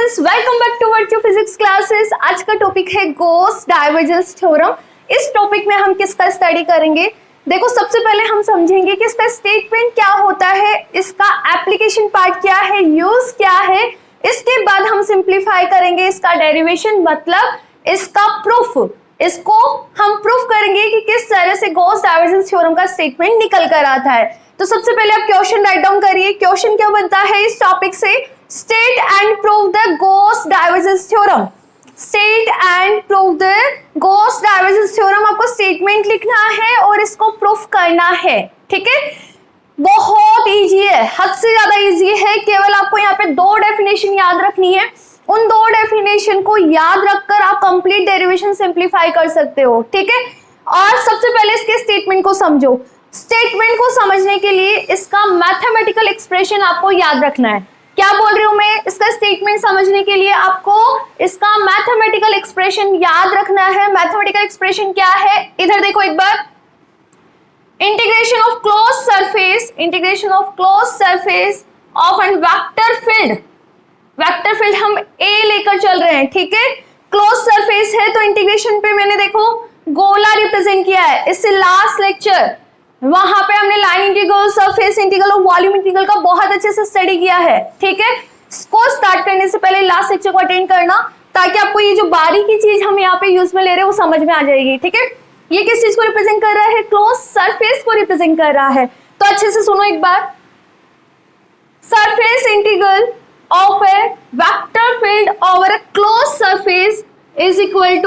Students, welcome back to virtue physics classes. आज का topic है गॉस डाइवर्जेंस थ्योरम। इस टॉपिक में हम किसका स्टडी करेंगे? देखो, सबसे पहले हम समझेंगे कि इसका स्टेटमेंट क्या होता है, इसका एप्लीकेशन पार्ट क्या है, यूज क्या है। इसके बाद हम सिंप्लीफाई करेंगे इसका डेरिवेशन, मतलब इसका प्रूफ। इसको हम प्रूफ करेंगे कि किस तरह से गॉस डाइवर्जेंस थ्योरम का स्टेटमेंट निकल कर आता है। तो सबसे पहले आप क्वेश्चन राइट डाउन करिए। क्वेश्चन क्या बनता है इस टॉपिक से? State and prove the Gauss divergence theorem. State and prove the Gauss divergence theorem. आपको स्टेटमेंट लिखना है और इसको प्रूफ करना है, ठीक है। बहुत इजी है, हद से ज्यादा इजी है। केवल आपको यहाँ पे दो डेफिनेशन याद रखनी है। उन दो डेफिनेशन को याद रखकर आप कंप्लीट डेरिवेशन सिंप्लीफाई कर सकते हो, ठीक है। और सबसे पहले इसके स्टेटमेंट को समझो। स्टेटमेंट को समझने के लिए इसका मैथमेटिकल एक्सप्रेशन आपको याद रखना है। क्या बोल रही हूं मैं? इसका स्टेटमेंट समझने के लिए आपको इसका मैथमेटिकल एक्सप्रेशन याद रखना है। मैथमेटिकल एक्सप्रेशन क्या है? इधर देखो एक बार। Integration of close surface, integration of close surface of an vector field. Vector field हम ए लेकर चल रहे हैं, ठीक है। क्लोज सरफेस है तो इंटीग्रेशन पे मैंने देखो गोला रिप्रेजेंट किया है। इससे लास्ट लेक्चर वहां पे हमने लाइन इंटीग्रल, सरफेस इंटीग्रल और वॉल्यूम इंटीग्रल का बहुत अच्छे से स्टडी किया है, ठीक है। इसको स्टार्ट करने से पहले लास्ट लेक्चर को अटेंड करना, ताकि आपको ये जो बारीकी चीज हम यहाँ पे यूज में ले रहे हैं वो समझ में आ जाएगी, ठीक है। ये किस चीज को रिप्रेजेंट कर रहा है? क्लोज सरफेस को रिप्रेजेंट कर रहा है। तो अच्छे से सुनो एक बार। Surface integral of a vector field over a closed surface is equal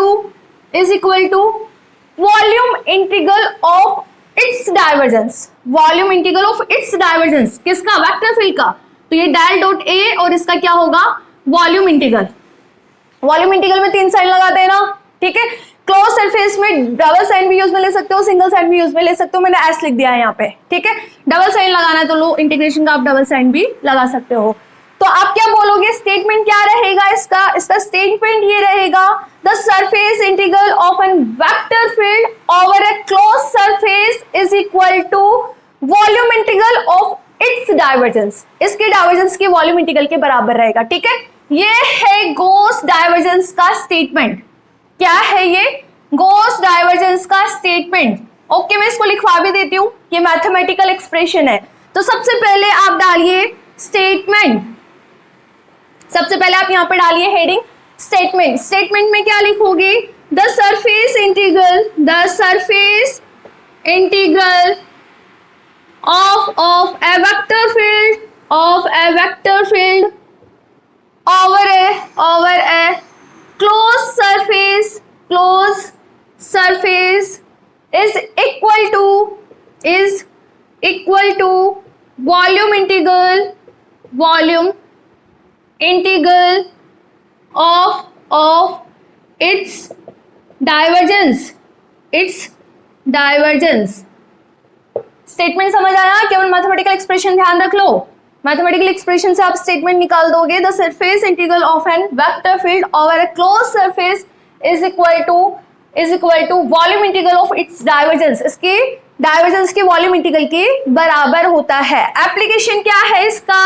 to volume integral of its divergence। volume integral of its divergence किसका? वेक्टर फील्ड का। तो ये डेल डॉट ए और इसका क्या होगा? Volume integral. वॉल्यूम इंटीग्रल में तीन साइन लगा देना, ठीक है। क्लोज सरफेस में डबल साइन भी यूज में ले सकते हो, सिंगल साइन भी यूज में ले सकते हो। मैंने एस लिख दिया है यहाँ पे, ठीक है। डबल साइन लगाना है तो लो इंटीग्रेशन का आप डबल साइन भी लगा सकते हो। तो आप क्या बोलोगे? स्टेटमेंट क्या रहेगा इसका स्टेटमेंट ये रहेगा, the surface integral of an vector field over a close surface is equal to volume integral of its divergence. इसके डाइवर्जेंस के वॉल्यूम इंटीग्रल के बराबर रहेगा, ठीक है। ये है गॉस डाइवर्जेंस का स्टेटमेंट। क्या है ये? गॉस डाइवर्जेंस का स्टेटमेंट। ओके, मैं इसको लिखवा भी देती हूँ, ये मैथमेटिकल एक्सप्रेशन है। तो सबसे पहले आप डालिए स्टेटमेंट। सबसे पहले आप यहाँ पे डालिए हेडिंग स्टेटमेंट। स्टेटमेंट में क्या लिखोगे? The surface integral, the surface integral of A vector field, of A vector field over a closed surface is equal to volume integral of its divergence। Statement समझ आया? केवल मैथमेटिकल एक्सप्रेशन ध्यान रख लो। Mathematical expression से आप statement निकाल दोगे। The surface integral of an vector field over a close surface is equal to volume integral of its divergence. इसके डाइवर्जेंस के वॉल्यूम इंटीग्रल के बराबर होता है। एप्लीकेशन क्या है इसका?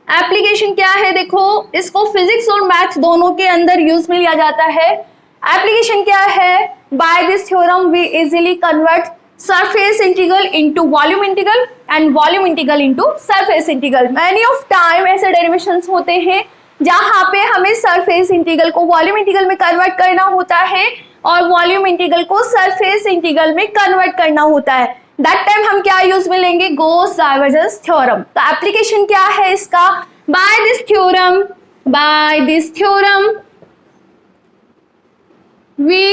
एप्लीकेशन क्या है? देखो, इसको फिजिक्स और मैथ दोनों के अंदर यूज में लिया जाता है। एप्लीकेशन क्या है? By this theorem we easily convert surface integral into volume integral and volume integral into surface integral। many of time ऐसे डेरिवेशंस होते हैं जहां पे हमें surface integral को volume integral में कन्वर्ट करना होता है और volume integral को surface integral में कन्वर्ट करना होता है। that time हम क्या यूज में लेंगे? Gauss divergence theorem. तो एप्लीकेशन क्या है इसका? by this theorem we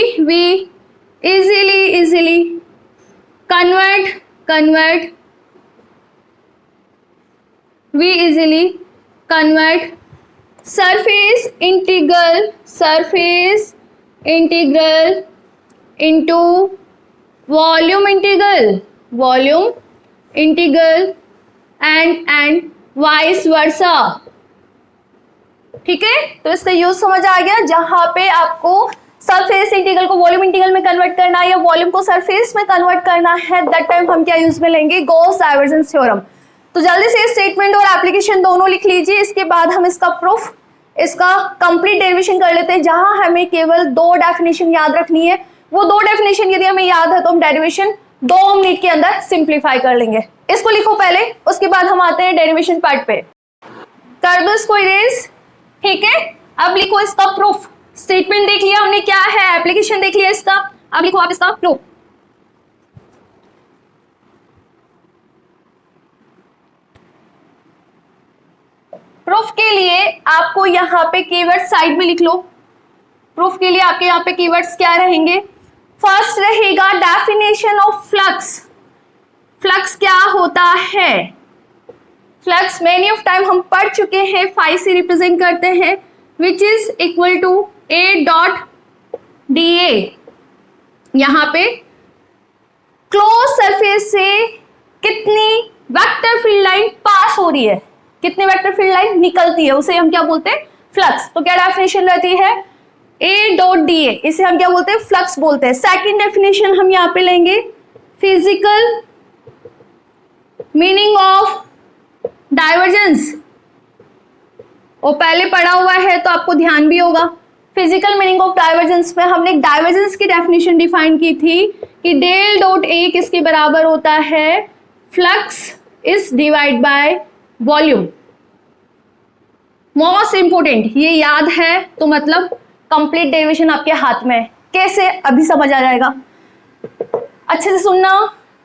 easily convert surface integral into volume integral and vice versa, ठीक है। तो इसका यूज समझ आ गया। जहां पे आपको सरफेस इंटीग्रल को वॉल्यूम इंटीग्रल में कन्वर्ट करना है या वॉल्यूम को सरफेस में कन्वर्ट करना है, दैट टाइम हम क्या यूज में लेंगे? Gauss divergence theorem. तो जल्दी से स्टेटमेंट और एप्लीकेशन दोनों लिख लीजिए। इसके बाद हम इसका प्रूफ इसका कंप्लीट डेरिवेशन कर लेते हैं, जहां हमें केवल 2 डेफिनेशन याद रखनी है। वो 2 डेफिनेशन यदि हमें याद है तो हम डेरिवेशन 2 मिनट के अंदर सिंप्लीफाई कर लेंगे। इसको लिखो पहले, उसके बाद हम आते हैं डेरिवेशन पार्ट पे। कर दो इसको इरेज, ठीक है। अब लिखो इसका प्रूफ। स्टेटमेंट देख लिया हमने क्या है, एप्लीकेशन देख लिया इसका, अब लिखो आप इसका प्रूफ। प्रूफ के लिए आपको यहाँ पे कीवर्ड साइड में लिख लो। प्रूफ के लिए आपके यहाँ पे कीवर्ड्स क्या रहेंगे? फर्स्ट रहेगा डेफिनेशन ऑफ फ्लक्स। फ्लक्स क्या होता है? फ्लक्स मेनी ऑफ टाइम हम पढ़ चुके हैं, फाई से रिप्रेजेंट करते हैं, which is equal to a dot d a. यहाँ पे क्लोज सरफेस से कितनी वेक्टर फील्ड लाइन पास हो रही है, कितनी वेक्टर फील्ड लाइन निकलती है, उसे हम क्या बोलते हैं? फ्लक्स। तो क्या डेफिनेशन रहती है? ए डॉट डी ए, इसे हम क्या बोलते हैं? फ्लक्स बोलते हैं। सेकेंड डेफिनेशन हम यहाँ पे लेंगे फिजिकल मीनिंग ऑफ डाइवर्जेंस। वो पहले पढ़ा हुआ है तो आपको ध्यान भी होगा। फिजिकल मीनिंग ऑफ डाइवर्जेंस में हमने डाइवर्जेंस की डेफिनेशन डिफाइन की थी कि डेल डॉट ए किसके बराबर होता है? Flux is divide by volume. Most important, ये याद है तो मतलब कंप्लीट डेरिवेशन आपके हाथ में है। कैसे? अभी समझ आ जाएगा। अच्छे से सुनना,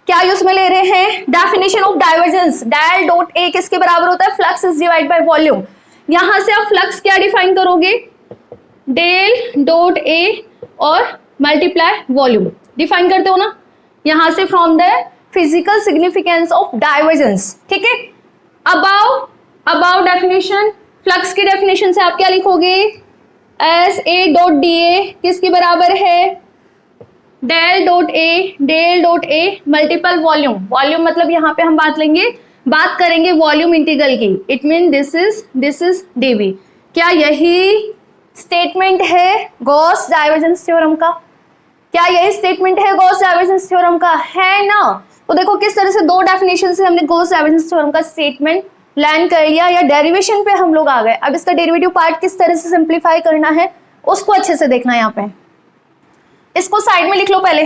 क्या यूज में ले रहे हैं? Definition of divergence, del dot a किसके बराबर होता है? Flux is divide by volume. यहां से आप फ्लक्स क्या डिफाइन करोगे? डेल डॉट ए और मल्टीप्लाई वॉल्यूम डिफाइन करते हो ना, यहां से from the physical significance of divergence, ठीक है। अबाउ डेफिनेशन, फ्लक्स की डेफिनेशन से आप क्या लिखोगे? S a dot d a किसके बराबर है? Del dot a multiple volume. Volume मतलब यहाँ पे हम बात करेंगे वॉल्यूम इंटीग्रल की। It mean this is d v. क्या यही स्टेटमेंट है गॉस डाइवर्जेंस थ्योरम का? क्या यही स्टेटमेंट है गॉस डाइवर्जेंस थ्योरम का? है ना। तो देखो किस तरह से 2 डेफिनेशन से हमने गॉस डाइवर्जेंस थ्योरम का स्टेटमेंट लर्न कर लिया, या डेरिवेशन पे हम लोग आ गए। अब इसका डेरिवेटिव पार्ट किस तरह से सिंप्लीफाई करना है उसको अच्छे से देखना है। यहाँ पे इसको साइड में लिख लो पहले।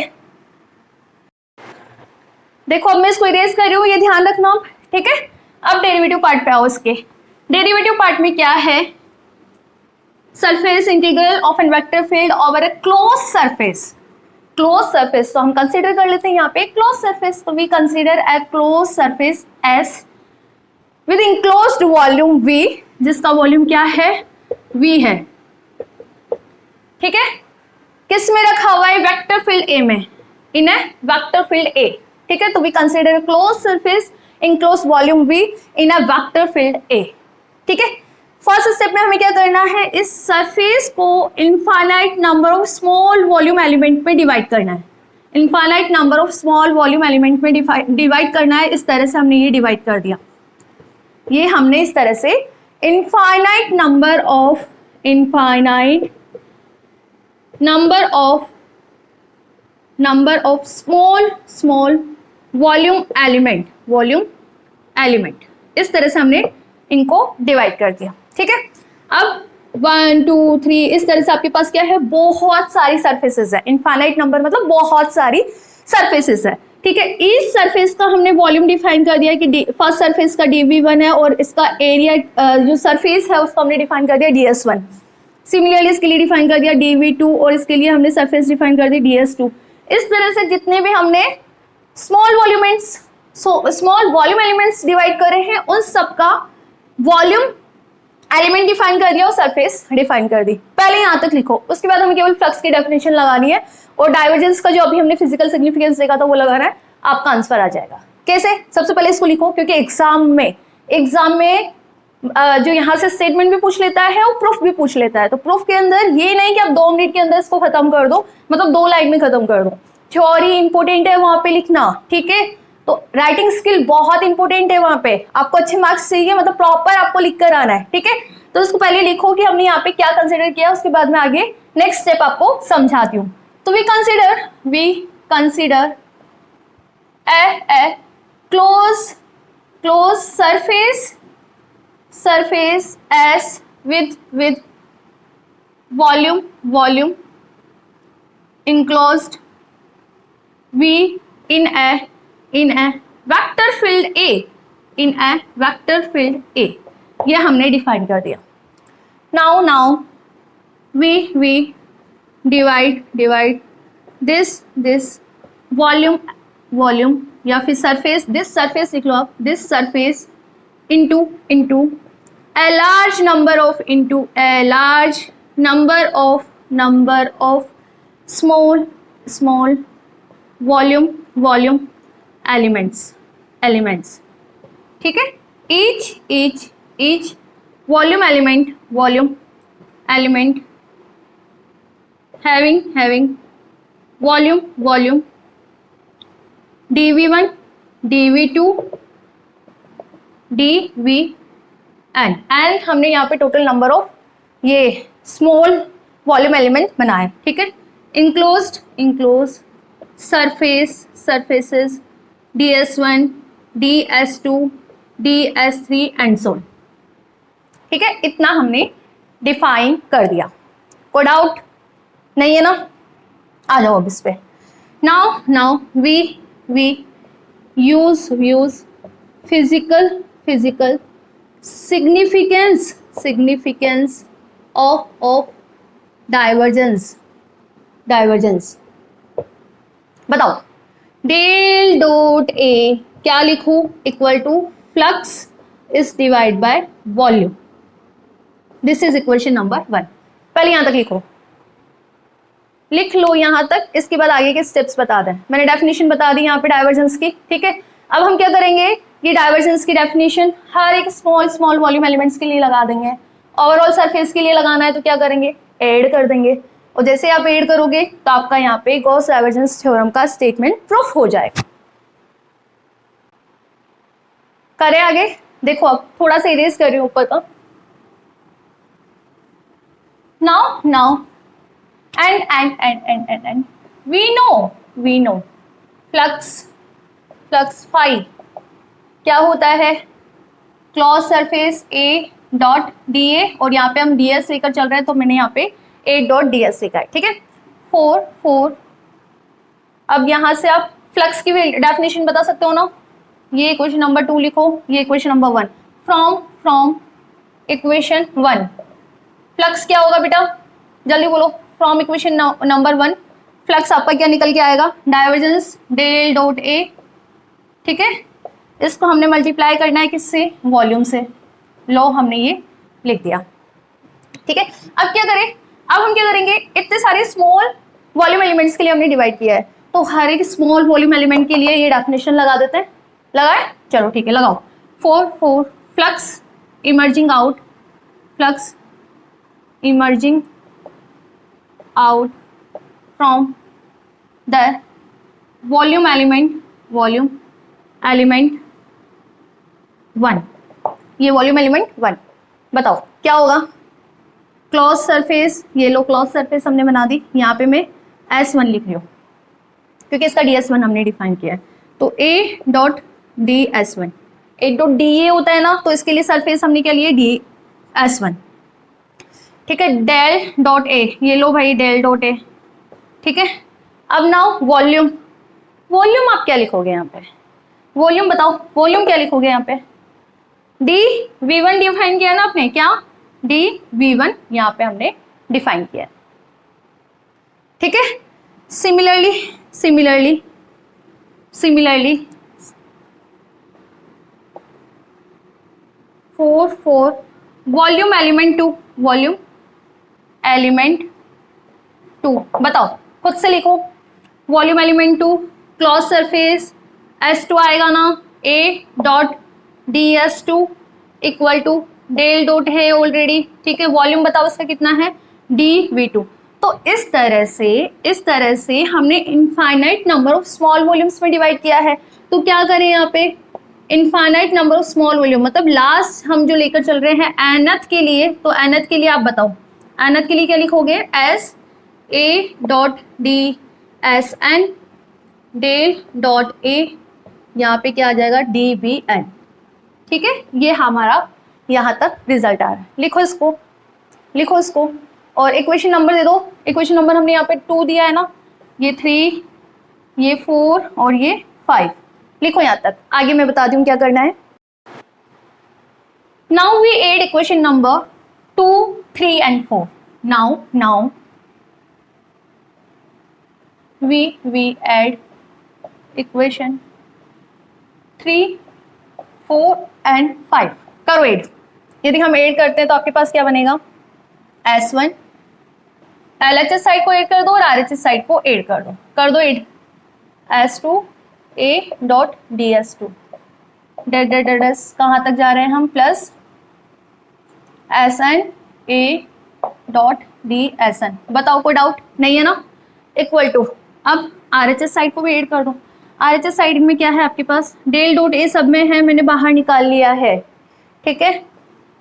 देखो अब मैं इसको इरेज कर रही हूँ, ये ध्यान रखना आप, ठीक है। अब डेरिवेटिव पार्ट पे आओ। इसके डेरिवेटिव पार्ट में क्या है? Surface integral of an vector field over a close surface. Close surface तो हम कंसीडर कर लेते हैं यहाँ पे क्लोज सरफेस। तो we consider a close surface s with enclosed volume V, जिसका वॉल्यूम क्या है? V है, ठीक है। किस में रखा हुआ है? वेक्टर फील्ड A में, in a vector field A, ठीक है। तो we consider close surface enclosed volume V in a vector field A, ठीक है। फर्स्ट स्टेप में हमें क्या करना है? इस सरफेस को infinite number of small volume element में डिवाइड करना है। Infinite number of small volume element में डिवाइड करना है। इस तरह से हमने ये डिवाइड कर दिया। ये हमने इस तरह से infinite number of small volume element इस तरह से हमने इनको डिवाइड कर दिया, ठीक है। अब 1 2 3 इस तरह से आपके पास क्या है? बहुत सारी सरफेसेस है। इनफाइनाइट नंबर मतलब बहुत सारी सरफेसेस है, ठीक है। इस सरफेस का हमने वॉल्यूम डिफाइन कर दिया कि फर्स्ट सरफेस का dv1 है और इसका एरिया जो सरफेस है उसको हमने डिफाइन कर दिया ds1। सिमिलरली इसके लिए डिफाइन कर दिया dv2 और इसके लिए हमने सरफेस डिफाइन कर दी ds2। इस तरह से जितने भी हमने स्मॉल वॉल्यूम एलिमेंट्स डिवाइड करे हैं उन सबका वॉल्यूम एलिमेंट डिफाइन कर दिया और सरफेस डिफाइन कर दी। पहले यहाँ तक लिखो, उसके बाद हमें केवल फ्लक्स की डेफिनेशन लगानी है और डाइवर्जेंस का जो अभी हमने फिजिकल सिग्निफिकेंस देखा था वो लगाना है, आपका आंसर आ जाएगा। कैसे? सबसे पहले इसको लिखो, क्योंकि एग्जाम में जो यहाँ से स्टेटमेंट भी पूछ लेता है और प्रूफ भी पूछ लेता है। तो प्रूफ के अंदर ये नहीं कि आप 2 मिनट के अंदर इसको खत्म कर दो, मतलब 2 लाइन में खत्म कर दो। थ्योरी इंपोर्टेंट है वहां पे लिखना, ठीक है। तो राइटिंग स्किल बहुत इंपॉर्टेंट है वहां पे। आपको अच्छे मार्क्स चाहिए, मतलब प्रॉपर आपको लिख कर आना है, ठीक है। तो इसको पहले लिखो कि हमने यहाँ पे क्या कंसिडर किया, उसके बाद में आगे नेक्स्ट स्टेप आपको समझाती हूँ। तो we consider a close surface s with volume enclosed V in a vector field A, in a vector field A, ये हमने डिफाइन कर दिया. Now we divide this volume या फिर surface, this surface लिख लो आप, this surface into a large number of small volume elements. ठीक है, each volume element having volume dv1 dv2 dvn, and हमने यहाँ पे टोटल नंबर ऑफ ये स्मॉल वॉल्यूम एलिमेंट बनाए. ठीक है, enclosed surfaces ds1 ds2 ds3 and so. ठीक है, इतना हमने डिफाइन कर दिया. कोई डाउट नहीं है ना? आ जाओ अब इस पे. Now we use physical significance of divergence. बताओ, डेल डॉट ए क्या लिखूं? Equal to flux is divide by volume. This is equation number 1. पहले यहां तक लिख लो यहां तक, इसके बाद आगे के स्टेप्स बता दें. मैंने डेफिनेशन बता दी यहाँ पे डाइवर्जेंस की. ठीक है, अब हम क्या करेंगे, ये डाइवर्जेंस की डेफिनेशन हर एक स्मॉल वॉल्यूम एलिमेंट्स के लिए लगा देंगे. ओवरऑल सरफेस के लिए लगाना है तो क्या करेंगे, ऐड कर देंगे. और जैसे आप ऐड करोगे तो आपका यहाँ पे गॉस डाइवर्जेंस थ्योरम का स्टेटमेंट प्रूफ हो जाएगा. करें आगे. देखो अब थोड़ा सा इरेज कर रही हूँ ऊपर का. Now and we know flux phi क्या होता है, clause surface A dot da, और यहाँ पे हम ds लेकर चल रहे हैं तो मैंने यहाँ पे A डॉट ds लिखा है. ठीक है, 4. अब यहाँ से आप फ्लक्स की डेफिनेशन बता सकते हो ना. ये इक्वेशन नंबर 2 लिखो, ये equation number 1. From equation 1 flux क्या होगा बेटा, जल्दी बोलो. फ्रॉम इक्वेशन नंबर 1 फ्लक्स आपका क्या निकल के आएगा, डाइवर्जेंस डेल डॉट ए. ठीक है, इसको हमने मल्टीप्लाई करना है किससे, वॉल्यूम से. लो हमने ये लिख दिया. ठीक है, अब क्या करें, अब हम क्या करेंगे, इतने सारे स्मॉल वॉल्यूम एलिमेंट्स के लिए हमने डिवाइड किया है तो हर एक स्मॉल वॉल्यूम एलिमेंट के लिए ये डेफिनेशन लगा देते हैं. लगाए, चलो ठीक है लगाओ. 4 flux emerging out from the volume element 1. ये वॉल्यूम एलिमेंट 1. बताओ क्या होगा, क्लॉज सरफेस, ये लो क्लॉज सरफेस हमने बना दी. यहाँ पे मैं S1 लिख रही हूँ क्योंकि इसका DS1 हमने डिफाइन किया है. तो A dot DS1, A dot DA होता है ना, तो इसके लिए सरफेस हमने क्या लिए, DS1. ठीक है, डेल डॉट ए, ये लो भाई डेल डॉट ए. ठीक है, अब नाउ वॉल्यूम आप क्या लिखोगे यहाँ पे, वॉल्यूम बताओ, वॉल्यूम क्या लिखोगे यहाँ पे, dV1 डिफाइन किया ना आपने, क्या dV1 यहाँ पे हमने डिफाइन किया. ठीक है, सिमिलरली 4 वॉल्यूम एलिमेंट 2 बताओ, खुद से लिखो. Volume element 2 clause surface S2 आएगा ना, A dot DS2 equal to del dot है ऑलरेडी. ठीक है, वॉल्यूम बताओ इसका कितना है, dV2. तो इस तरह से हमने infinite number of small volumes में डिवाइड किया है. तो क्या करें यहाँ पे, infinite number of small volume मतलब लास्ट हम जो लेकर चल रहे हैं nth के लिए, तो nth के लिए आप बताओ, nth के लिए क्या लिखोगे, S A dot DSN del dot A, यहाँ पे क्या आ जाएगा DBN. ठीक है, ये हमारा यहाँ तक रिजल्ट आ रहा है. लिखो इसको, लिखो इसको और इक्वेशन नंबर दे दो। इक्वेशन नंबर हमने यहाँ पे 2 दिया है ना, ये 3, ये 4 और ये 5। लिखो यहाँ तक, आगे मैं बता दूँ क्या करना है। Now we add equation number 2, 3 and 4. Now we add equation 3, 4 and 5. करो ऐड। यदि हम ऐड करते हैं तो आपके पास क्या बनेगा, S1, LHS साइड को ऐड कर दो और RHS साइड को ऐड कर दो add, S2 A dot DS2 डस कहाँ तक जा रहे हैं हम, plus SN A dot DSN। बताओ कोई डाउट नहीं है ना, इक्वल टू, अब RHS साइड को भी ऐड कर दो। RHS साइड में क्या है आपके पास, डेल डॉट ए सब में है, मैंने बाहर निकाल लिया है, ठीक है।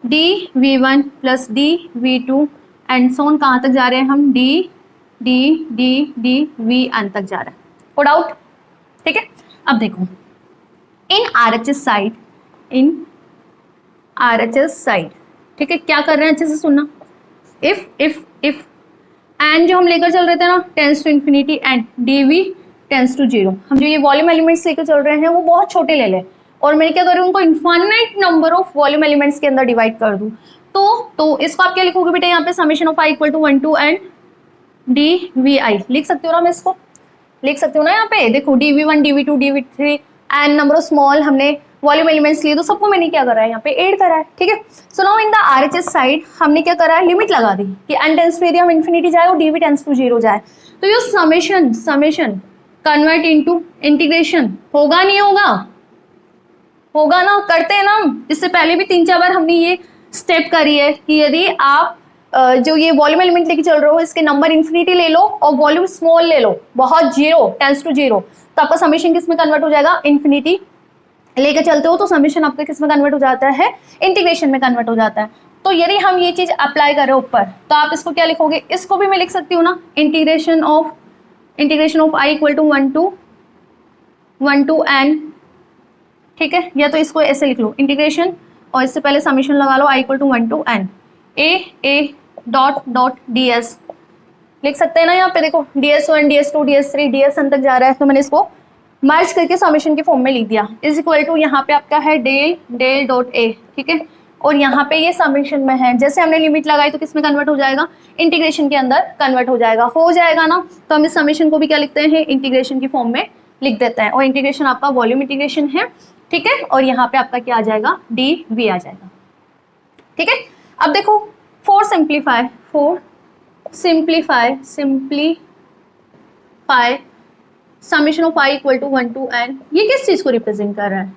dV1 प्लस dV2 एंड सोन कहाँ तक जा रहे हैं हम, dVN तक जा रहा है। कोई डाउट, ठीक है। अब देखो इन RHS साइड, ठीक है, क्या कर रहे हैं अच्छे से सुनना। इफ एंड जो हम लेकर चल रहे थे ना, tends to infinity and dV tends to 0, हम जो ये वॉल्यूम एलिमेंट्स लेकर चल रहे हैं वो बहुत छोटे ले लें और मैं क्या करूँ, उनको infinite number of volume elements के अंदर डिवाइड कर दूँ। तो इसको आप क्या लिखोगे बेटा, यहाँ पे summation of i equal to 1 to n dVi लिख सकते हो ना, मैं इसको लिख सकती हूँ ना यहाँ पे। देखो dV1 dV2 dV3 and number of small हमने वॉल्यूम एलिमेंट्स लिए, तो सबको मैंने क्या करा है यहाँ पे ऐड करा है, ठीक है। So now in the RHS side हमने क्या करा है, लिमिट लगा दी कि n टेंस टू, यदि हम इन्फिनिटी जाए और dV टेंस टू 0 जाए, तो ये समेशन कन्वर्ट इनटू इंटीग्रेशन होगा नहीं होगा ना, करते हैं ना हम। इससे पहले भी 3-4 बार हमने ये स्टेप करी है कि यदि आप जो ये वॉल्यूम एलिमेंट लेके चल रहे हो, इसके नंबर इन्फिनिटी ले लो और वॉल्यूम स्मॉल ले लो, बहुत 0 टेंस टू 0, तो आपका समेशन किस में कन्वर्ट हो जाएगा, इन्फिनिटी लेके चलते हो तो समेशन आपका किस में कन्वर्ट हो जाता है, इंटीग्रेशन में कन्वर्ट हो जाता है। तो यदि हम ये चीज अप्लाई करें ऊपर, तो आप इसको क्या लिखोगे, इसको भी मैं लिख सकती हूँ ना, integration of i equal to 1 to n, ठीक है। या तो इसको ऐसे लिख लो इंटीग्रेशन और इससे पहले समेशन लगा लो i equal to 1 to n a dot ds लिख सकते हैं ना। यहाँ पे देखो ds1 ds2 ds3 dsn तक जा रहा है, तो मैंने इसको मर्ज करके समेशन के फॉर्म में लिख दिया, इज इक्वल टू यहाँ पे आपका है डेल डॉट a, ठीक है। और यहाँ पे ये समेशन में है, जैसे हमने लिमिट लगाई तो किस में कन्वर्ट हो जाएगा, इंटीग्रेशन के अंदर कन्वर्ट हो जाएगा ना। तो हम इस समेशन को भी क्या लिखते हैं, इंटीग्रेशन की फॉर्म में लिख देते हैं, और इंटीग्रेशन आपका वॉल्यूम इंटीग्रेशन है, ठीक है। और यहाँ पे आपका क्या आ जाएगा, dV आ जाएगा, ठीक है। अब देखो for simplify summation of i equal to 1 to n, ये किस चीज को रिप्रेजेंट कर रहा है,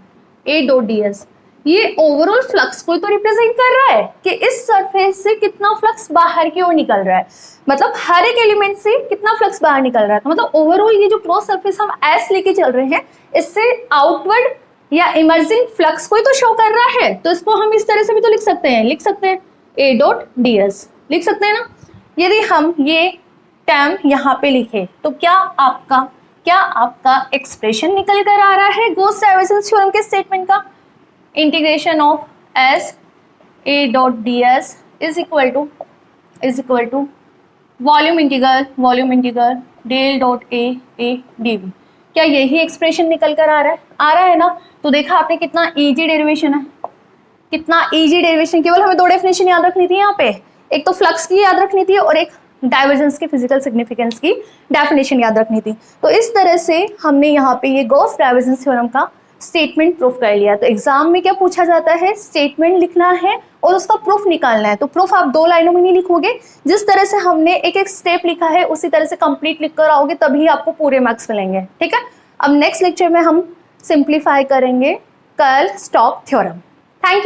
a डॉट ds, ये ओवरऑल फ्लक्स को तो रिप्रेजेंट कर रहा है कि इस सरफेस से कितना फ्लक्स बाहर की ओर निकल रहा है, मतलब हर एक एलिमेंट से कितना फ्लक्स बाहर निकल रहा है। तो मतलब ओवरऑल ये जो क्रॉस सरफेस हम एस लेके चल रहे हैं, इससे आउटवर्ड या इमर्जिंग फ्लक्स को ही तो शो कर रहा है। तो इसको हम इस तरह से भी तो लिख सकते हैं a डॉट ds लिख सकते हैं ना। यदि हम ये टर्म यहाँ पे लिखे तो क्या आपका एक्सप्रेशन निकल कर आ रहा है गॉस डाइवर्जेंस थ्योरम के स्टेटमेंट का, integration of s a dot ds is equal to volume integral del dot a dv। क्या यही एक्सप्रेशन निकल कर आ रहा है ना। तो देखा आपने कितना इजी डेरिवेशन है, केवल हमें 2 डेफिनेशन याद रखनी थी यहाँ पे, एक तो फ्लक्स की याद रखनी थी और एक डाइवर्जेंस की फिजिकल सिग्निफिकेंस की डेफिनेशन याद रखनी थी। तो इस तरह से हमने यहाँ पे ये गॉस डाइवर्जेंस थ्योरम का स्टेटमेंट प्रूफ कर लिया। तो एग्जाम में क्या पूछा जाता है, स्टेटमेंट लिखना है और उसका प्रूफ निकालना है। तो प्रूफ आप 2 लाइनों में नहीं लिखोगे, जिस तरह से हमने एक स्टेप लिखा है उसी तरह से कंप्लीट लिख कर आओगे, तभी आपको पूरे मार्क्स मिलेंगे, ठीक है। अब नेक्स्ट लेक्चर में हम सिंप्लीफाई करेंगे curl stock theorem. Thank you.